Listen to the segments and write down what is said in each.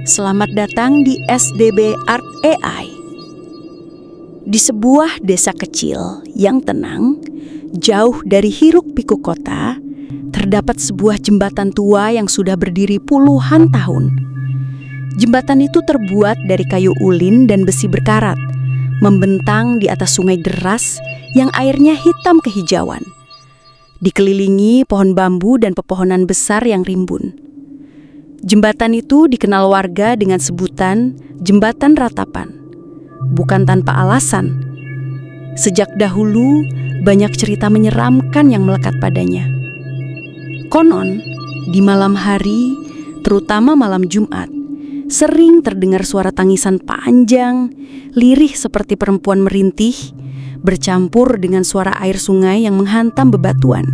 Selamat datang di SDB Art AI. Di sebuah desa kecil yang tenang, jauh dari hiruk-pikuk kota, terdapat sebuah jembatan tua yang sudah berdiri puluhan tahun. Jembatan itu terbuat dari kayu ulin dan besi berkarat, membentang di atas sungai deras yang airnya hitam kehijauan. Dikelilingi pohon bambu dan pepohonan besar yang rimbun. Jembatan itu dikenal warga dengan sebutan Jembatan Ratapan. Bukan tanpa alasan. Sejak dahulu, banyak cerita menyeramkan yang melekat padanya. Konon, di malam hari, terutama malam Jumat, sering terdengar suara tangisan panjang, lirih seperti perempuan merintih, bercampur dengan suara air sungai yang menghantam bebatuan.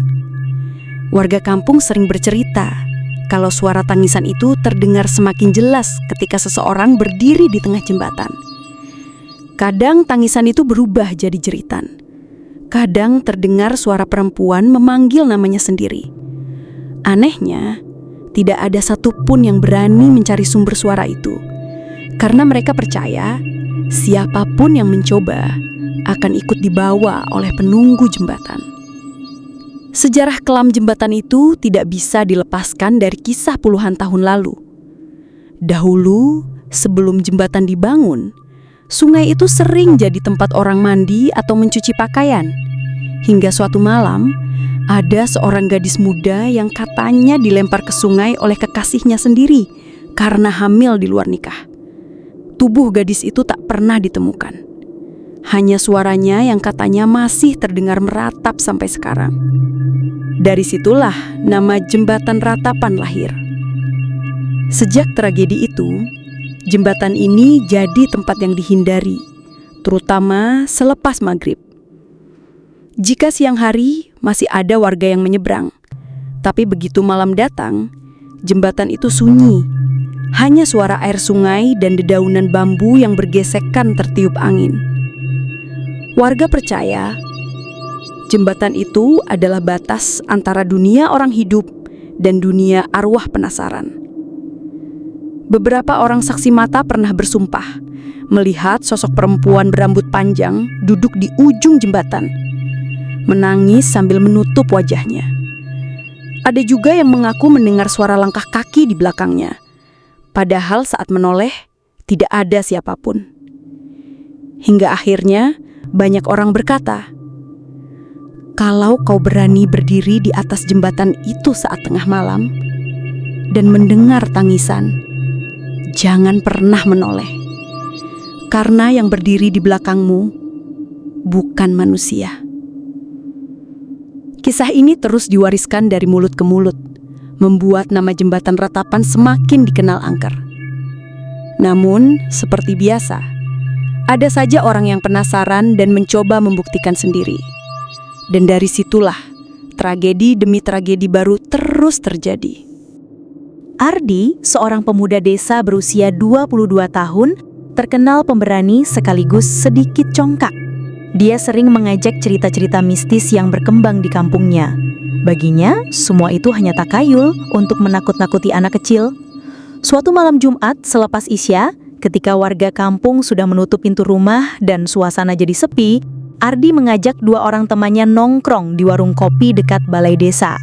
Warga kampung sering bercerita kalau suara tangisan itu terdengar semakin jelas ketika seseorang berdiri di tengah jembatan. Kadang tangisan itu berubah jadi jeritan. Kadang terdengar suara perempuan memanggil namanya sendiri. Anehnya, tidak ada satupun yang berani mencari sumber suara itu. Karena mereka percaya, siapapun yang mencoba akan ikut dibawa oleh penunggu jembatan. Sejarah kelam jembatan itu tidak bisa dilepaskan dari kisah puluhan tahun lalu. Dahulu, sebelum jembatan dibangun, sungai itu sering jadi tempat orang mandi atau mencuci pakaian. Hingga suatu malam, ada seorang gadis muda yang katanya dilempar ke sungai oleh kekasihnya sendiri karena hamil di luar nikah. Tubuh gadis itu tak pernah ditemukan. Hanya suaranya yang katanya masih terdengar meratap sampai sekarang. Dari situlah nama Jembatan Ratapan lahir. Sejak tragedi itu, jembatan ini jadi tempat yang dihindari, terutama selepas maghrib. Jika siang hari, masih ada warga yang menyeberang. Tapi begitu malam datang, jembatan itu sunyi. Hanya suara air sungai dan dedaunan bambu yang bergesekan tertiup angin. Warga percaya jembatan itu adalah batas antara dunia orang hidup dan dunia arwah penasaran. Beberapa orang saksi mata pernah bersumpah melihat sosok perempuan berambut panjang duduk di ujung jembatan, menangis sambil menutup wajahnya. Ada juga yang mengaku mendengar suara langkah kaki di belakangnya, padahal saat menoleh tidak ada siapapun. Hingga akhirnya banyak orang berkata, kalau kau berani berdiri di atas jembatan itu saat tengah malam dan mendengar tangisan, jangan pernah menoleh. Karena yang berdiri di belakangmu bukan manusia. Kisah ini terus diwariskan dari mulut ke mulut, membuat nama Jembatan Ratapan semakin dikenal angker. Namun, seperti biasa, ada saja orang yang penasaran dan mencoba membuktikan sendiri. Dan dari situlah, tragedi demi tragedi baru terus terjadi. Ardi, seorang pemuda desa berusia 22 tahun, terkenal pemberani sekaligus sedikit congkak. Dia sering mengajak cerita-cerita mistis yang berkembang di kampungnya. Baginya, semua itu hanya takayul untuk menakut-nakuti anak kecil. Suatu malam Jumat selepas Isya, ketika warga kampung sudah menutup pintu rumah dan suasana jadi sepi, Ardi mengajak dua orang temannya nongkrong di warung kopi dekat balai desa.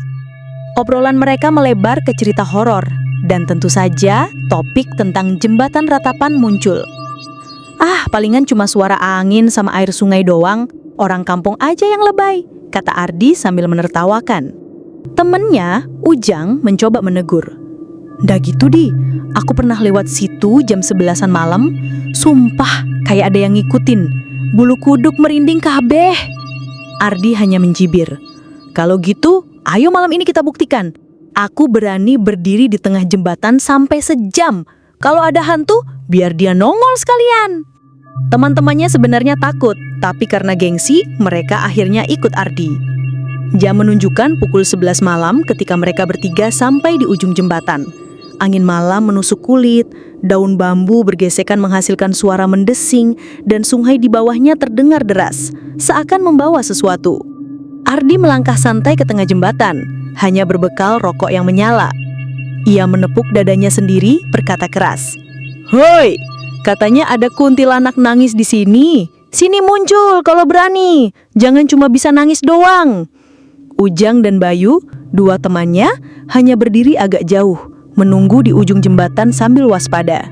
Obrolan mereka melebar ke cerita horor, dan tentu saja topik tentang Jembatan Ratapan muncul. Palingan cuma suara angin sama air sungai doang, orang kampung aja yang lebay, kata Ardi sambil menertawakan. Temennya, Ujang, mencoba menegur. Dah gitu Di, aku pernah lewat situ jam 11-an malam, sumpah kayak ada yang ngikutin, bulu kuduk merinding kabeh. Ardi hanya mencibir. Kalau gitu, ayo malam ini kita buktikan. Aku berani berdiri di tengah jembatan sampai sejam. Kalau ada hantu, biar dia nongol sekalian. Teman-temannya sebenarnya takut, tapi karena gengsi, mereka akhirnya ikut Ardi. Jam menunjukkan pukul 11 malam ketika mereka bertiga sampai di ujung jembatan. Angin malam menusuk kulit, daun bambu bergesekan menghasilkan suara mendesing, dan sungai di bawahnya terdengar deras, seakan membawa sesuatu. Ardi melangkah santai ke tengah jembatan, hanya berbekal rokok yang menyala. Ia menepuk dadanya sendiri, berkata keras, "Hoi, katanya ada kuntilanak nangis di sini. Sini muncul kalau berani, jangan cuma bisa nangis doang." Ujang dan Bayu, dua temannya, hanya berdiri agak jauh, menunggu di ujung jembatan sambil waspada.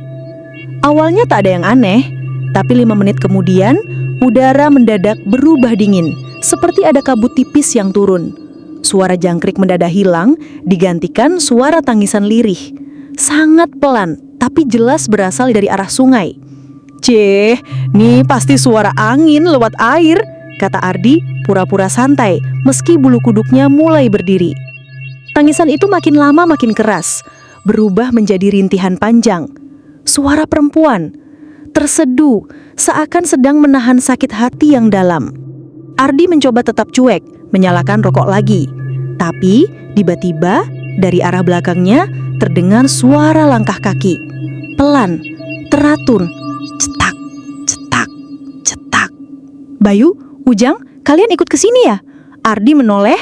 Awalnya tak ada yang aneh, tapi 5 menit kemudian, udara mendadak berubah dingin, seperti ada kabut tipis yang turun. Suara jangkrik mendadak hilang, digantikan suara tangisan lirih. Sangat pelan, tapi jelas berasal dari arah sungai. "Cih, nih pasti suara angin lewat air," kata Ardi, pura-pura santai, meski bulu kuduknya mulai berdiri. Tangisan itu makin lama makin keras, berubah menjadi rintihan panjang. Suara perempuan, terseduh, seakan sedang menahan sakit hati yang dalam. Ardi mencoba tetap cuek, menyalakan rokok lagi. Tapi, tiba-tiba, dari arah belakangnya, terdengar suara langkah kaki. Pelan, teratur, cetak, cetak, cetak. "Bayu, Ujang, kalian ikut ke sini ya?" Ardi menoleh,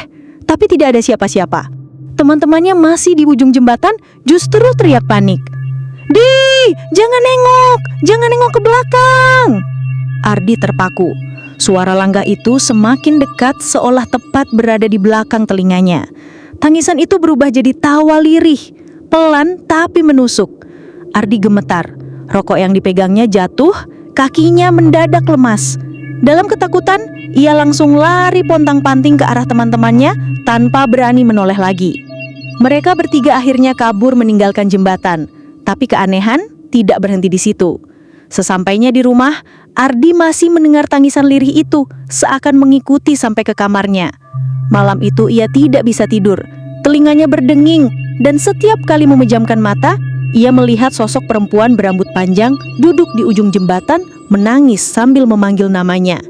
tapi tidak ada siapa-siapa. Teman-temannya masih di ujung jembatan, justru teriak panik. "Di, jangan nengok ke belakang." Ardi terpaku. Suara langkah itu semakin dekat seolah tepat berada di belakang telinganya. Tangisan itu berubah jadi tawa lirih, pelan tapi menusuk. Ardi gemetar. Rokok yang dipegangnya jatuh, kakinya mendadak lemas. Dalam ketakutan, ia langsung lari pontang-panting ke arah teman-temannya tanpa berani menoleh lagi. Mereka bertiga akhirnya kabur meninggalkan jembatan. Tapi keanehan tidak berhenti di situ. Sesampainya di rumah, Ardi masih mendengar tangisan lirih itu, seakan mengikuti sampai ke kamarnya. Malam itu ia tidak bisa tidur, telinganya berdenging, dan setiap kali memejamkan mata, ia melihat sosok perempuan berambut panjang duduk di ujung jembatan, menangis sambil memanggil namanya.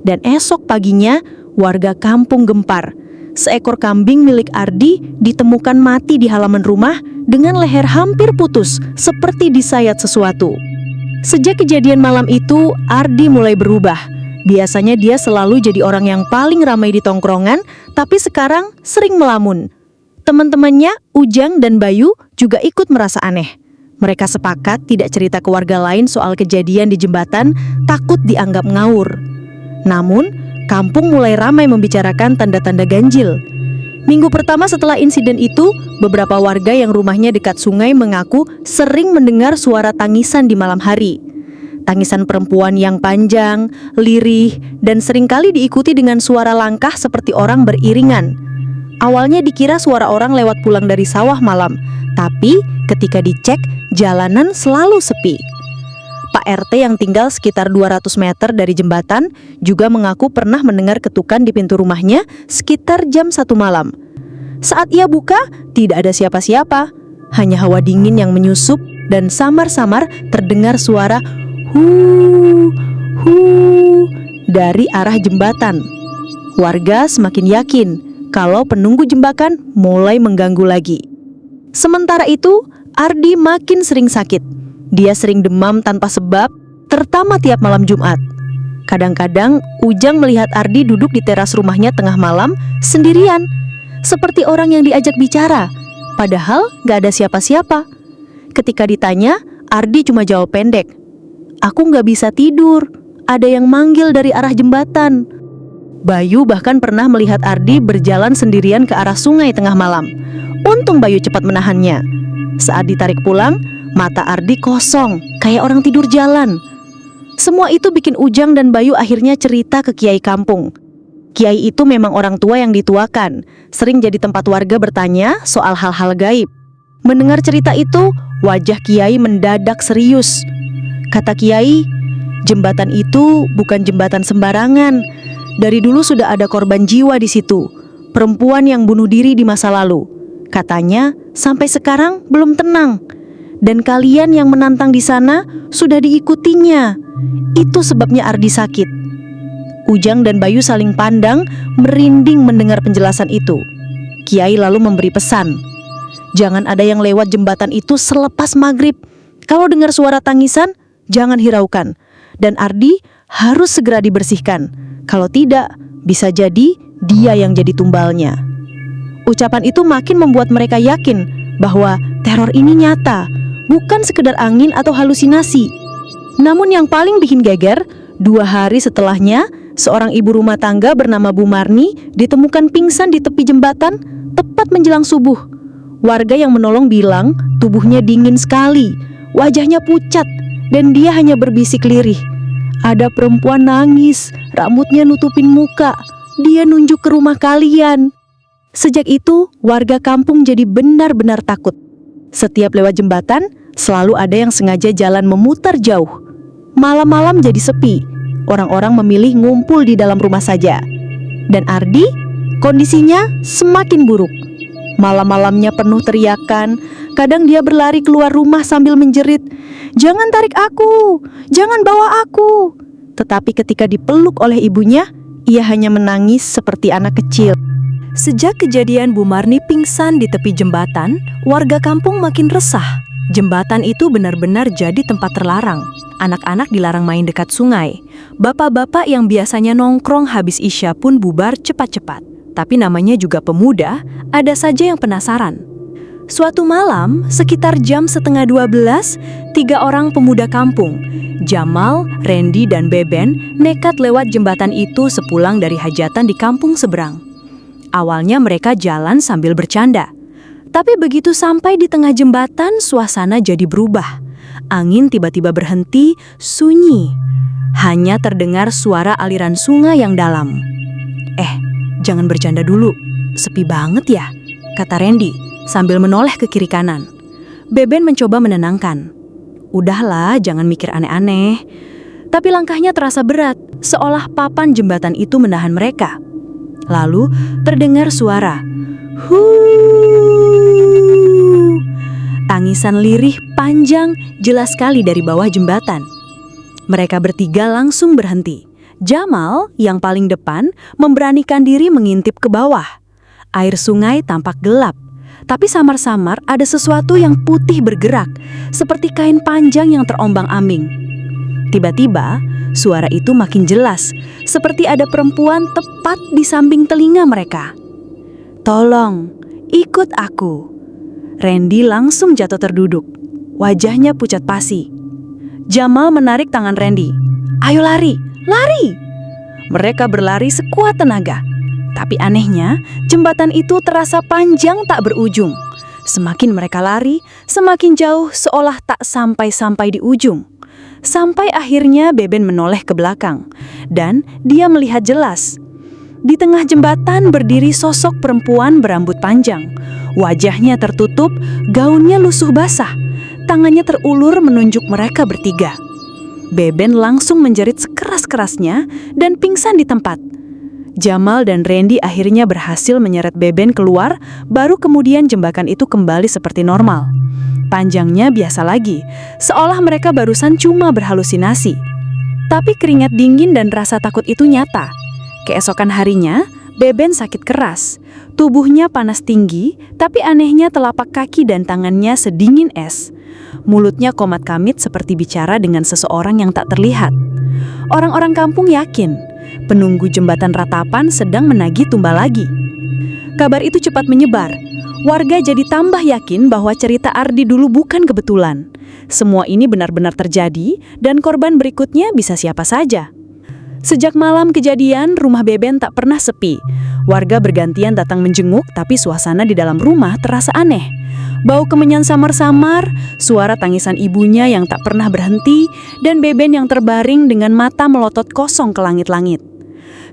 Dan esok paginya, warga kampung gempar. Seekor kambing milik Ardi ditemukan mati di halaman rumah dengan leher hampir putus, seperti disayat sesuatu. Sejak kejadian malam itu, Ardi mulai berubah. Biasanya dia selalu jadi orang yang paling ramai di tongkrongan, tapi sekarang sering melamun. Teman-temannya, Ujang dan Bayu, juga ikut merasa aneh. Mereka sepakat tidak cerita ke warga lain soal kejadian di jembatan, takut dianggap ngawur. Namun, kampung mulai ramai membicarakan tanda-tanda ganjil. Minggu pertama setelah insiden itu, beberapa warga yang rumahnya dekat sungai mengaku sering mendengar suara tangisan di malam hari. Tangisan perempuan yang panjang, lirih, dan seringkali diikuti dengan suara langkah seperti orang beriringan. Awalnya dikira suara orang lewat pulang dari sawah malam, tapi ketika dicek, jalanan selalu sepi. Pak RT yang tinggal sekitar 200 meter dari jembatan juga mengaku pernah mendengar ketukan di pintu rumahnya sekitar jam 1 malam. Saat ia buka, tidak ada siapa-siapa, hanya hawa dingin yang menyusup dan samar-samar terdengar suara hu dari arah jembatan. Warga semakin yakin kalau penunggu jembatan mulai mengganggu lagi. Sementara itu, Ardi makin sering sakit. Dia sering demam tanpa sebab, terutama tiap malam Jumat. Kadang-kadang, Ujang melihat Ardi duduk di teras rumahnya tengah malam, sendirian. Seperti orang yang diajak bicara, padahal gak ada siapa-siapa. Ketika ditanya, Ardi cuma jawab pendek, "Aku gak bisa tidur, ada yang manggil dari arah jembatan." Bayu bahkan pernah melihat Ardi berjalan sendirian ke arah sungai tengah malam. Untung Bayu cepat menahannya. Saat ditarik pulang, mata Ardi kosong, kayak orang tidur jalan. Semua itu bikin Ujang dan Bayu akhirnya cerita ke kiai kampung. Kiai itu memang orang tua yang dituakan, sering jadi tempat warga bertanya soal hal-hal gaib. Mendengar cerita itu, wajah kiai mendadak serius. Kata kiai, jembatan itu bukan jembatan sembarangan. Dari dulu sudah ada korban jiwa di situ, perempuan yang bunuh diri di masa lalu. Katanya sampai sekarang belum tenang. Dan kalian yang menantang di sana sudah diikutinya. Itu sebabnya Ardi sakit. Ujang dan Bayu saling pandang, merinding mendengar penjelasan itu. Kiai lalu memberi pesan, jangan ada yang lewat jembatan itu selepas maghrib. Kalau dengar suara tangisan, jangan hiraukan. Dan Ardi harus segera dibersihkan. Kalau tidak, bisa jadi dia yang jadi tumbalnya. Ucapan itu makin membuat mereka yakin bahwa teror ini nyata, bukan sekedar angin atau halusinasi. Namun yang paling bikin geger, 2 hari setelahnya, seorang ibu rumah tangga bernama Bu Marni ditemukan pingsan di tepi jembatan tepat menjelang subuh. Warga yang menolong bilang tubuhnya dingin sekali, wajahnya pucat, dan dia hanya berbisik lirih. Ada perempuan nangis, rambutnya nutupin muka. Dia nunjuk ke rumah kalian. Sejak itu, warga kampung jadi benar-benar takut. Setiap lewat jembatan, selalu ada yang sengaja jalan memutar jauh. Malam-malam jadi sepi. Orang-orang memilih ngumpul di dalam rumah saja. Dan Ardi, kondisinya semakin buruk. Malam-malamnya penuh teriakan. Kadang dia berlari keluar rumah sambil menjerit, "Jangan tarik aku, jangan bawa aku." Tetapi ketika dipeluk oleh ibunya, ia hanya menangis seperti anak kecil. Sejak kejadian Bu Marni pingsan di tepi jembatan, warga kampung makin resah. Jembatan itu benar-benar jadi tempat terlarang. Anak-anak dilarang main dekat sungai. Bapak-bapak yang biasanya nongkrong habis Isya pun bubar cepat-cepat. Tapi namanya juga pemuda, ada saja yang penasaran. Suatu malam, sekitar jam 11:30, 3 orang pemuda kampung, Jamal, Randy, dan Beben, nekat lewat jembatan itu sepulang dari hajatan di kampung seberang. Awalnya mereka jalan sambil bercanda. Tapi begitu sampai di tengah jembatan, suasana jadi berubah. Angin tiba-tiba berhenti, sunyi. Hanya terdengar suara aliran sungai yang dalam. Jangan bercanda dulu, sepi banget ya, kata Randy sambil menoleh ke kiri kanan. Beben mencoba menenangkan. Udahlah, jangan mikir aneh-aneh. Tapi langkahnya terasa berat, seolah papan jembatan itu menahan mereka. Lalu terdengar suara, "Huuuuh." Tangisan lirih panjang jelas sekali dari bawah jembatan. Mereka bertiga langsung berhenti. Jamal, yang paling depan, memberanikan diri mengintip ke bawah. Air sungai tampak gelap, tapi samar-samar ada sesuatu yang putih bergerak, seperti kain panjang yang terombang-ambing. Tiba-tiba, suara itu makin jelas, seperti ada perempuan tepat di samping telinga mereka. "Tolong, ikut aku." Randy langsung jatuh terduduk. Wajahnya pucat pasi. Jamal menarik tangan Randy. "Ayo lari! Lari!" Mereka berlari sekuat tenaga. Tapi anehnya, jembatan itu terasa panjang tak berujung. Semakin mereka lari, semakin jauh seolah tak sampai-sampai di ujung. Sampai akhirnya Beben menoleh ke belakang. Dan dia melihat jelas. Di tengah jembatan berdiri sosok perempuan berambut panjang. Wajahnya tertutup, gaunnya lusuh basah. Tangannya terulur menunjuk mereka bertiga. Beben langsung menjerit sekeras-kerasnya dan pingsan di tempat. Jamal dan Randy akhirnya berhasil menyeret Beben keluar, baru kemudian jembatan itu kembali seperti normal. Panjangnya biasa lagi, seolah mereka barusan cuma berhalusinasi. Tapi keringat dingin dan rasa takut itu nyata. Keesokan harinya, Beben sakit keras. Tubuhnya panas tinggi, tapi anehnya telapak kaki dan tangannya sedingin es. Mulutnya komat-kamit seperti bicara dengan seseorang yang tak terlihat. Orang-orang kampung yakin penunggu jembatan ratapan sedang menagih tumbal lagi. Kabar itu cepat menyebar. Warga jadi tambah yakin bahwa cerita Ardi dulu bukan kebetulan. Semua ini benar-benar terjadi dan korban berikutnya bisa siapa saja. Sejak malam kejadian, rumah Beben tak pernah sepi. Warga bergantian datang menjenguk, tapi suasana di dalam rumah terasa aneh. Bau kemenyan samar-samar, suara tangisan ibunya yang tak pernah berhenti, dan Beben yang terbaring dengan mata melotot kosong ke langit-langit.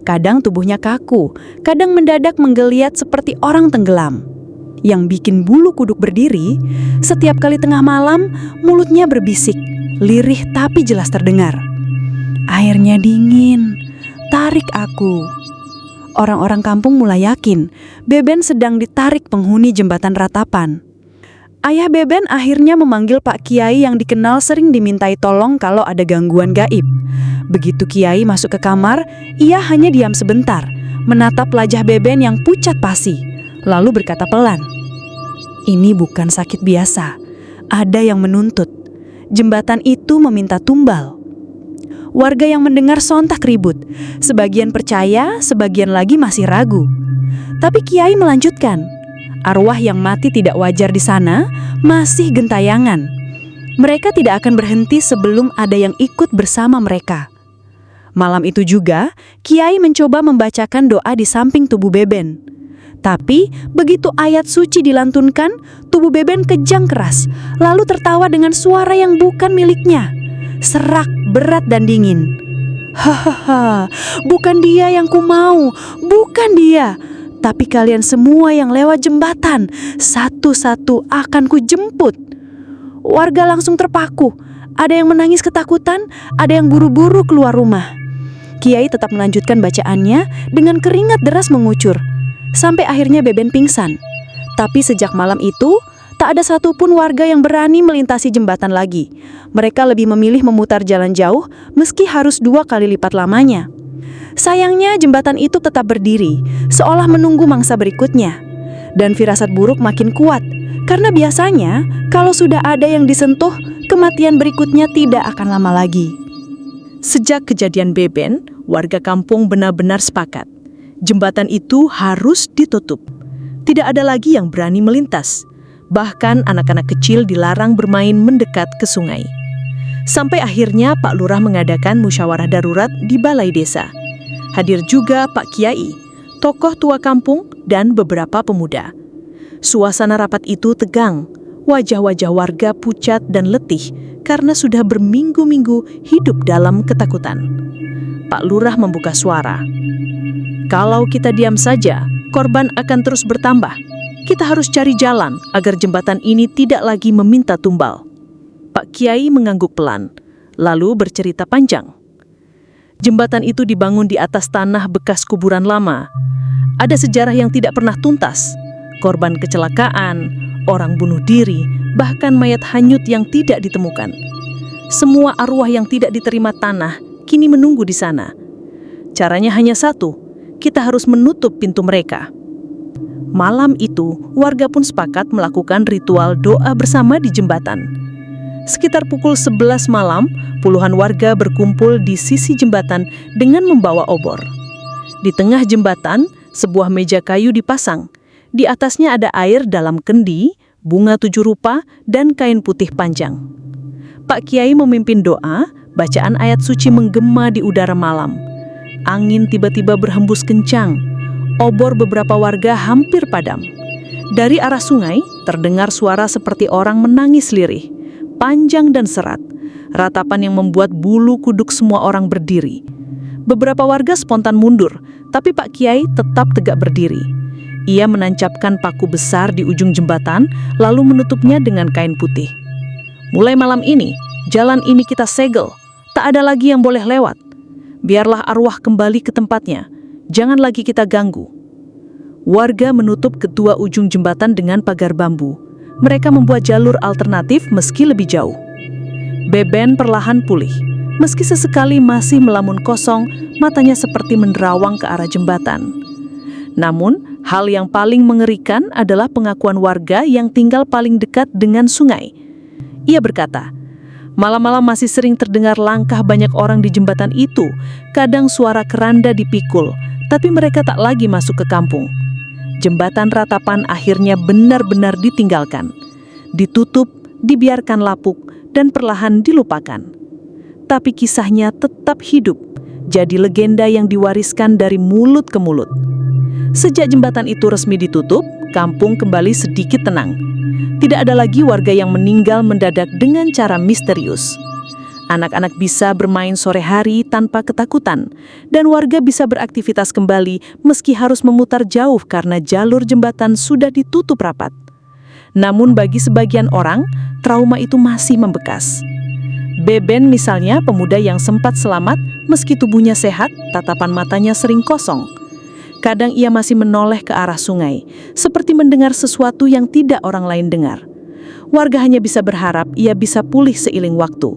Kadang tubuhnya kaku, kadang mendadak menggeliat seperti orang tenggelam. Yang bikin bulu kuduk berdiri, setiap kali tengah malam, mulutnya berbisik, lirih tapi jelas terdengar. "Airnya dingin, tarik aku." Orang-orang kampung mulai yakin Beben sedang ditarik penghuni jembatan ratapan. Ayah Beben akhirnya memanggil Pak Kiai yang dikenal sering dimintai tolong kalau ada gangguan gaib. Begitu Kiai masuk ke kamar, ia hanya diam sebentar, menatap wajah Beben yang pucat pasi, lalu berkata pelan, "Ini bukan sakit biasa, ada yang menuntut. Jembatan itu meminta tumbal." Warga yang mendengar sontak ribut. Sebagian percaya, sebagian lagi masih ragu. Tapi Kiai melanjutkan, arwah yang mati tidak wajar di sana masih gentayangan. Mereka tidak akan berhenti sebelum ada yang ikut bersama mereka. Malam itu juga, Kiai mencoba membacakan doa di samping tubuh Beben. Tapi, begitu ayat suci dilantunkan, tubuh Beben kejang keras, lalu tertawa dengan suara yang bukan miliknya. Serak, berat, dan dingin. Hahaha, bukan dia yang ku mau, bukan dia. Tapi kalian semua yang lewat jembatan, satu-satu akan ku jemput. Warga langsung terpaku. Ada yang menangis ketakutan, ada yang buru-buru keluar rumah. Kiai tetap melanjutkan bacaannya dengan keringat deras mengucur. Sampai akhirnya Beben pingsan. Tapi sejak malam itu, tak ada satupun warga yang berani melintasi jembatan lagi. Mereka lebih memilih memutar jalan jauh meski harus 2 kali lipat lamanya. Sayangnya jembatan itu tetap berdiri, seolah menunggu mangsa berikutnya. Dan firasat buruk makin kuat, karena biasanya kalau sudah ada yang disentuh, kematian berikutnya tidak akan lama lagi. Sejak kejadian Beben, warga kampung benar-benar sepakat. Jembatan itu harus ditutup. Tidak ada lagi yang berani melintas. Bahkan anak-anak kecil dilarang bermain mendekat ke sungai. Sampai akhirnya Pak Lurah mengadakan musyawarah darurat di balai desa. Hadir juga Pak Kiai, tokoh tua kampung, dan beberapa pemuda. Suasana rapat itu tegang. Wajah-wajah warga pucat dan letih karena sudah berminggu-minggu hidup dalam ketakutan. Pak Lurah membuka suara. Kalau kita diam saja, korban akan terus bertambah. Kita harus cari jalan agar jembatan ini tidak lagi meminta tumbal. Pak Kiai mengangguk pelan, lalu bercerita panjang. Jembatan itu dibangun di atas tanah bekas kuburan lama. Ada sejarah yang tidak pernah tuntas. Korban kecelakaan, orang bunuh diri, bahkan mayat hanyut yang tidak ditemukan. Semua arwah yang tidak diterima tanah kini menunggu di sana. Caranya hanya satu, kita harus menutup pintu mereka. Malam itu, warga pun sepakat melakukan ritual doa bersama di jembatan. Sekitar pukul 11 malam, puluhan warga berkumpul di sisi jembatan dengan membawa obor. Di tengah jembatan, sebuah meja kayu dipasang. Di atasnya ada air dalam kendi, bunga 7 rupa, dan kain putih panjang. Pak Kiai memimpin doa, bacaan ayat suci menggema di udara malam. Angin tiba-tiba berhembus kencang. Obor beberapa warga hampir padam. Dari arah sungai, terdengar suara seperti orang menangis lirih, panjang dan serat. Ratapan yang membuat bulu kuduk semua orang berdiri. Beberapa warga spontan mundur, tapi Pak Kiai tetap tegak berdiri. Ia menancapkan paku besar di ujung jembatan, lalu menutupnya dengan kain putih. Mulai malam ini, jalan ini kita segel. Tak ada lagi yang boleh lewat. Biarlah arwah kembali ke tempatnya. Jangan lagi kita ganggu. Warga menutup kedua ujung jembatan dengan pagar bambu. Mereka membuat jalur alternatif meski lebih jauh. Beben perlahan pulih. Meski sesekali masih melamun kosong, matanya seperti menerawang ke arah jembatan. Namun, hal yang paling mengerikan adalah pengakuan warga yang tinggal paling dekat dengan sungai. Ia berkata, malam-malam masih sering terdengar langkah banyak orang di jembatan itu. Kadang suara keranda dipikul, tapi mereka tak lagi masuk ke kampung. Jembatan ratapan akhirnya benar-benar ditinggalkan. Ditutup, dibiarkan lapuk, dan perlahan dilupakan. Tapi kisahnya tetap hidup, jadi legenda yang diwariskan dari mulut ke mulut. Sejak jembatan itu resmi ditutup, kampung kembali sedikit tenang. Tidak ada lagi warga yang meninggal mendadak dengan cara misterius. Anak-anak bisa bermain sore hari tanpa ketakutan, dan warga bisa beraktivitas kembali meski harus memutar jauh karena jalur jembatan sudah ditutup rapat. Namun bagi sebagian orang, trauma itu masih membekas. Beben misalnya, pemuda yang sempat selamat meski tubuhnya sehat, tatapan matanya sering kosong. Kadang ia masih menoleh ke arah sungai, seperti mendengar sesuatu yang tidak orang lain dengar. Warga hanya bisa berharap ia bisa pulih seiring waktu.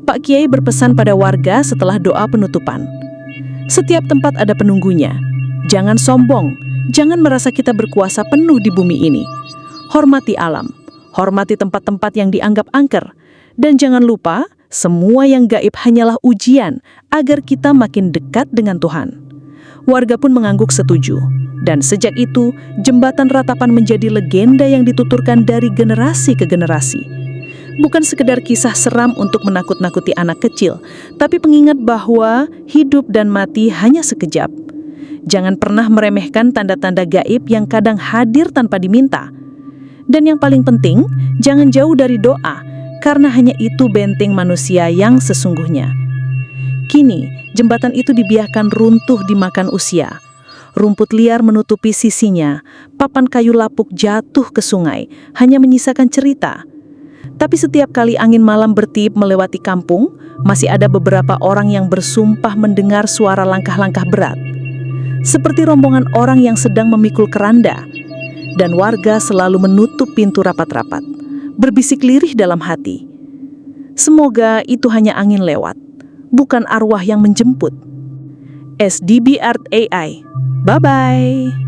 Pak Kiai berpesan pada warga setelah doa penutupan. Setiap tempat ada penunggunya. Jangan sombong, jangan merasa kita berkuasa penuh di bumi ini. Hormati alam, hormati tempat-tempat yang dianggap angker, dan jangan lupa, Semua yang gaib hanyalah ujian agar kita makin dekat dengan Tuhan. Warga pun mengangguk setuju. Dan sejak itu, jembatan ratapan menjadi legenda yang dituturkan dari generasi ke generasi. Bukan sekedar kisah seram untuk menakut-nakuti anak kecil, tapi pengingat bahwa hidup dan mati hanya sekejap. Jangan pernah meremehkan tanda-tanda gaib yang kadang hadir tanpa diminta. Dan yang paling penting, jangan jauh dari doa, karena hanya itu benteng manusia yang sesungguhnya. Kini, jembatan itu dibiarkan runtuh dimakan usia. Rumput liar menutupi sisinya, papan kayu lapuk jatuh ke sungai, hanya menyisakan cerita. Tapi setiap kali angin malam bertiup melewati kampung, masih ada beberapa orang yang bersumpah mendengar suara langkah-langkah berat. Seperti rombongan orang yang sedang memikul keranda. Dan warga selalu menutup pintu rapat-rapat, berbisik lirih dalam hati. Semoga itu hanya angin lewat, bukan arwah yang menjemput. SDB Art AI. Bye-bye.